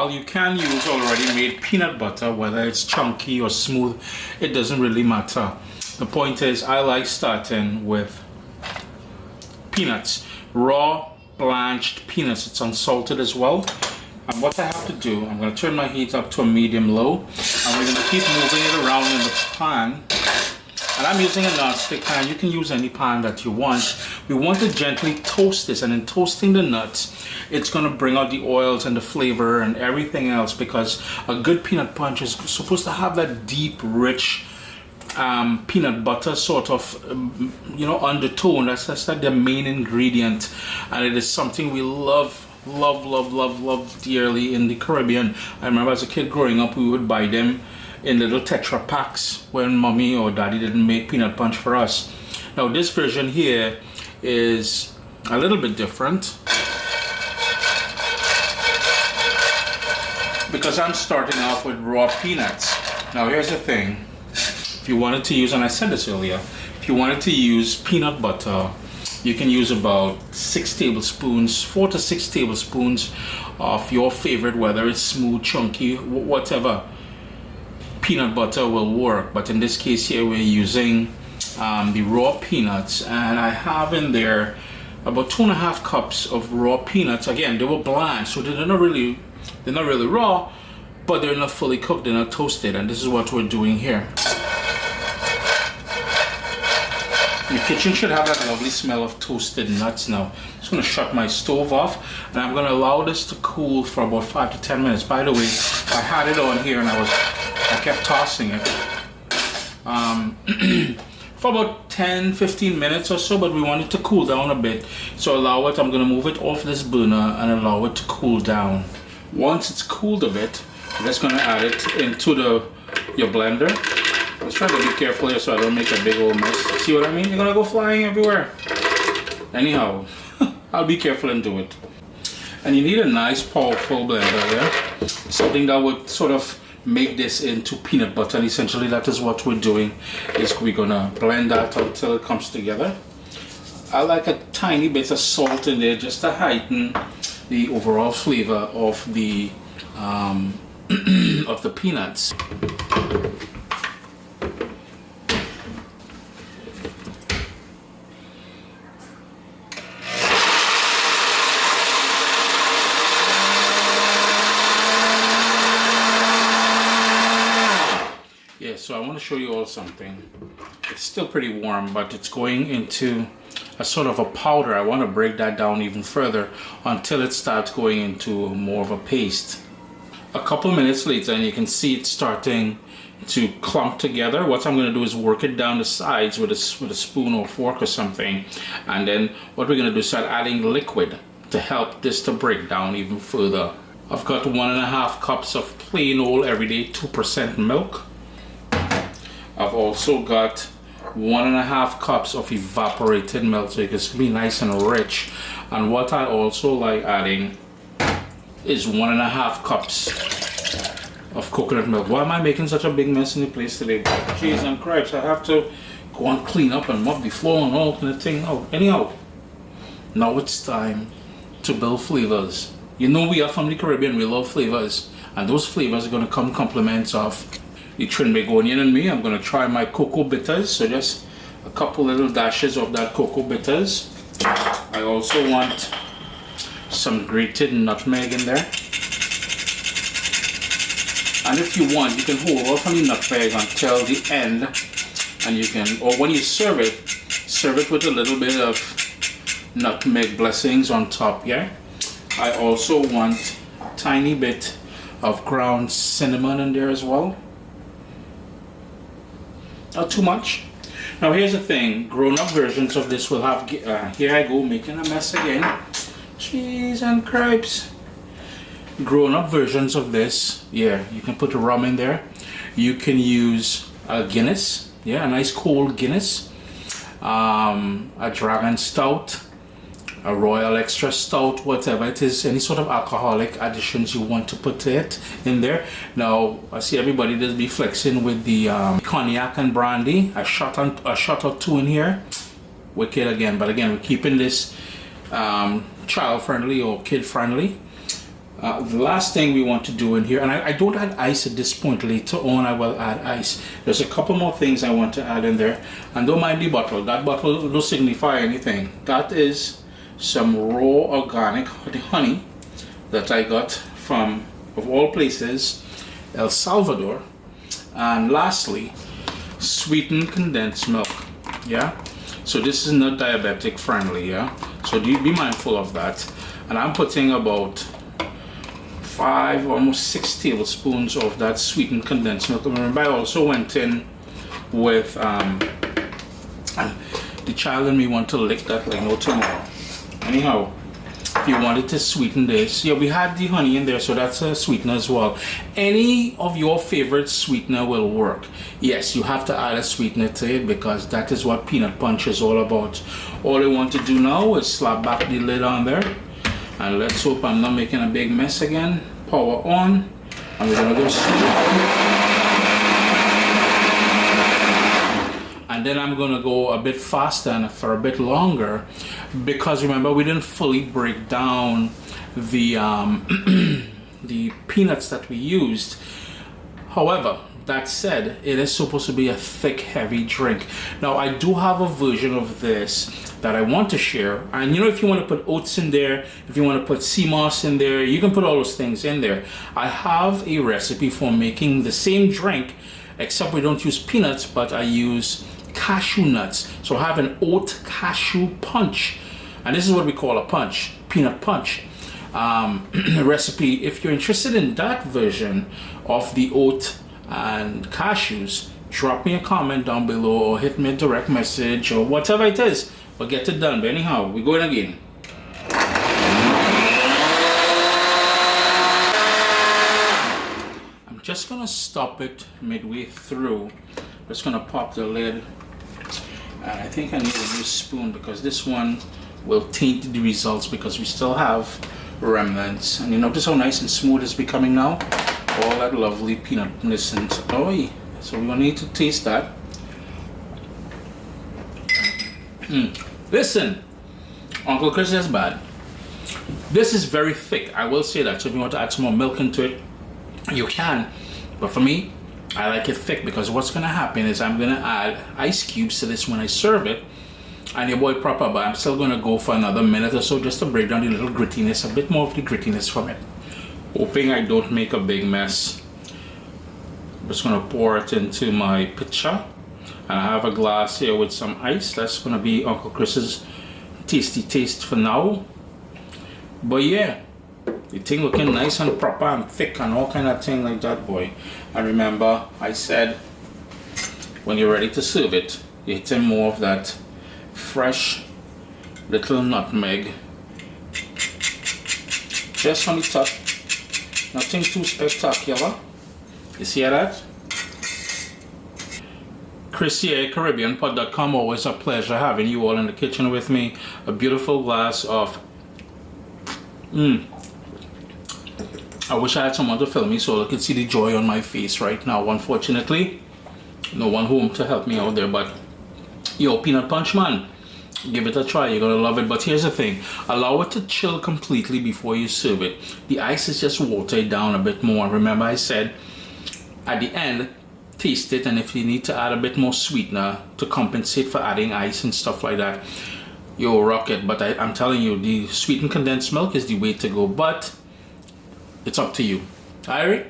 while you can use already made peanut butter, whether it's chunky or smooth, it doesn't really matter. The point is, I like starting with peanuts, raw blanched peanuts. It's unsalted as well. And what I have to do, I'm going to turn my heat up to a medium low, and we're going to keep moving it around in the pan. And I'm using a non-stick pan. You can use any pan that you want. We want to gently toast this, and in toasting the nuts, it's going to bring out the oils and the flavor and everything else, because a good peanut punch is supposed to have that deep, rich peanut butter sort of undertone. That's like the main ingredient, and it is something we love dearly in the Caribbean. I remember as a kid growing up, we would buy them in little Tetra packs when mommy or daddy didn't make peanut punch for us. Now this version here is a little bit different because I'm starting off with raw peanuts. Now here's the thing, if you wanted to use, and I said this earlier, if you wanted to use peanut butter, you can use about 6 tablespoons, 4 to 6 tablespoons of your favorite, whether it's smooth, chunky, whatever. Peanut butter will work, but in this case here we're using the raw peanuts, and I have in there about 2.5 cups of raw peanuts. Again, they were blanched, so they're not really raw, but they're not fully cooked, they're not toasted, and this is what we're doing here. Your kitchen should have that lovely smell of toasted nuts now. I'm just going to shut my stove off, and I'm going to allow this to cool for about 5 to 10 minutes. By the way, I had it on here and I kept tossing it for about 10-15 minutes or so, but we want it to cool down a bit. So allow it, I'm going to move it off this burner and allow it to cool down. Once it's cooled a bit, I'm just going to add it into your blender. Let's try to be careful here so I don't make a big old mess. See what I mean? You're gonna go flying everywhere. Anyhow, I'll be careful and do it. And you need a nice powerful blender there. Something that would sort of make this into peanut butter. And essentially that is what we're doing, is we're gonna blend that until it comes together. I like a tiny bit of salt in there just to heighten the overall flavor of the of the peanuts. So I want to show you all something. It's still pretty warm, but it's going into a sort of a powder. I want to break that down even further until it starts going into more of a paste. A couple minutes later, and you can see it starting to clump together. What I'm going to do is work it down the sides with a spoon or fork or something, and then what we're going to do is start adding liquid to help this to break down even further. I've got 1.5 cups of plain old everyday 2% milk. I've also got 1.5 cups of evaporated milk, so it can be nice and rich. And what I also like adding is 1.5 cups of coconut milk. Why am I making such a big mess in the place today? Cheese and cripes, I have to go and clean up and mop the floor and all kind of thing. Oh, anyhow, now it's time to build flavors. You know, we are from the Caribbean, we love flavors, and those flavors are going to come compliments of the Trinbagonian and me. I'm going to try my cocoa bitters, so just a couple little dashes of that cocoa bitters. I also want some grated nutmeg in there, and if you want, you can hold off on the nutmeg until the end, and you can, or when you serve it with a little bit of nutmeg blessings on top. Yeah, I also want a tiny bit of ground cinnamon in there as well. Not too much. Now here's the thing, grown-up versions of this will have, here I go making a mess again. Cheese and cripes. Grown-up versions of this, yeah, you can put rum in there. You can use a Guinness, yeah, a nice cold Guinness. A Dragon Stout, a Royal Extra Stout, whatever it is, any sort of alcoholic additions you want to put it in there. Now I see everybody just be flexing with the cognac and brandy, a shot or two in here. Wicked again, but again we're keeping this child friendly or kid friendly. The last thing we want to do in here, and I don't add ice at this point. Later on I will add ice. There's a couple more things I want to add in there, and don't mind the bottle. That bottle don't signify anything. That is some raw organic honey that I got from, of all places, El Salvador. And lastly, sweetened condensed milk. Yeah, so this is not diabetic friendly. Yeah, so be mindful of that. And I'm putting about 5, almost 6 tablespoons of that sweetened condensed milk. Remember, I also went in with the child and me want to lick that like no tomorrow. Anyhow, if you wanted to sweeten this, yeah, we had the honey in there, so that's a sweetener as well. Any of your favorite sweetener will work. Yes, you have to add a sweetener to it because that is what peanut punch is all about. All I want to do now is slap back the lid on there. And let's hope I'm not making a big mess again. Power on, and we're gonna go slow. And then I'm gonna go a bit faster and for a bit longer, because remember we didn't fully break down the the peanuts that we used. However, that said, it is supposed to be a thick, heavy drink. Now I do have a version of this that I want to share, and you know, if you want to put oats in there, if you want to put sea moss in there, you can put all those things in there. I have a recipe for making the same drink, except we don't use peanuts, but I use cashew nuts. So I have an oat cashew punch, and this is what we call a punch, peanut punch recipe. If you're interested in that version of the oat and cashews, drop me a comment down below or hit me a direct message or whatever it is. We'll get it done. But anyhow, we're going again. I'm just gonna stop it midway through. Just gonna pop the lid, and I think I need a new spoon because this one will taint the results because we still have remnants. And you notice how nice and smooth it's becoming now. All that lovely peanutness and so we're gonna need to taste that. Listen, Uncle Chris is bad. This is very thick, I will say that. So if you want to add some more milk into it, you can. But for me, I like it thick because what's gonna happen is I'm gonna add ice cubes to this when I serve it. And your boy proper, but I'm still gonna go for another minute or so just to break down the little grittiness, a bit more of the grittiness from it. Hoping I don't make a big mess. I'm just gonna pour it into my pitcher. And I have a glass here with some ice. That's gonna be Uncle Chris's tasty taste for now. But yeah, the thing looking nice and proper and thick and all kind of thing like that, boy. And remember, I said when you're ready to serve it, you hit in more of that fresh little nutmeg. Just on the top. Nothing too spectacular. You see that? Chris here, CaribbeanPod.com. Always a pleasure having you all in the kitchen with me. A beautiful glass of I wish I had someone to film me so I could see the joy on my face right now. Unfortunately, no one home to help me out there, but yo, peanut punch, man, give it a try. You're gonna love it. But here's the thing, allow it to chill completely before you serve it. The ice is just watered down a bit more. Remember I said at the end, taste it, and if you need to add a bit more sweetener to compensate for adding ice and stuff like that, you'll rock it. But I'm telling you, the sweetened condensed milk is the way to go, but it's up to you. Irie?